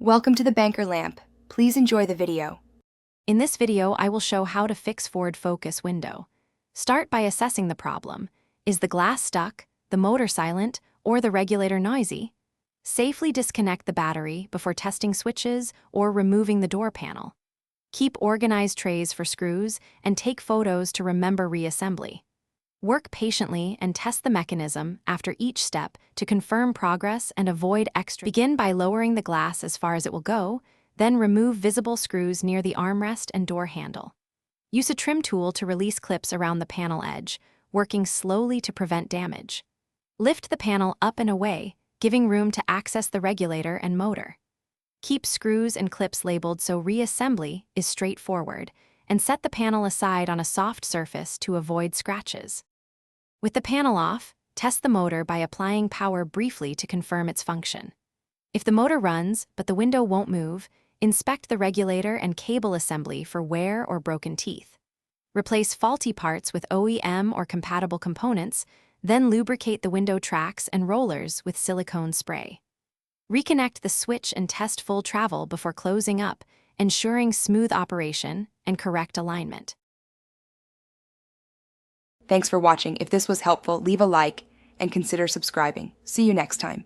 Welcome to the Banker Lamp. Please enjoy the video. In this video, I will show how to fix Ford Focus window. Start by assessing the problem. Is the glass stuck, the motor silent, or the regulator noisy? Safely disconnect the battery before testing switches or removing the door panel. Keep organized trays for screws and take photos to remember reassembly. Work patiently and test the mechanism after each step to confirm progress and avoid extra. Begin by lowering the glass as far as it will go, then remove visible screws near the armrest and door handle. Use a trim tool to release clips around the panel edge, working slowly to prevent damage. Lift the panel up and away, giving room to access the regulator and motor. Keep screws and clips labeled so reassembly is straightforward, and set the panel aside on a soft surface to avoid scratches. With the panel off, test the motor by applying power briefly to confirm its function. If the motor runs but the window won't move, inspect the regulator and cable assembly for wear or broken teeth. Replace faulty parts with OEM or compatible components, then lubricate the window tracks and rollers with silicone spray. Reconnect the switch and test full travel before closing up, ensuring smooth operation and correct alignment. Thanks for watching. If this was helpful, leave a like and consider subscribing. See you next time.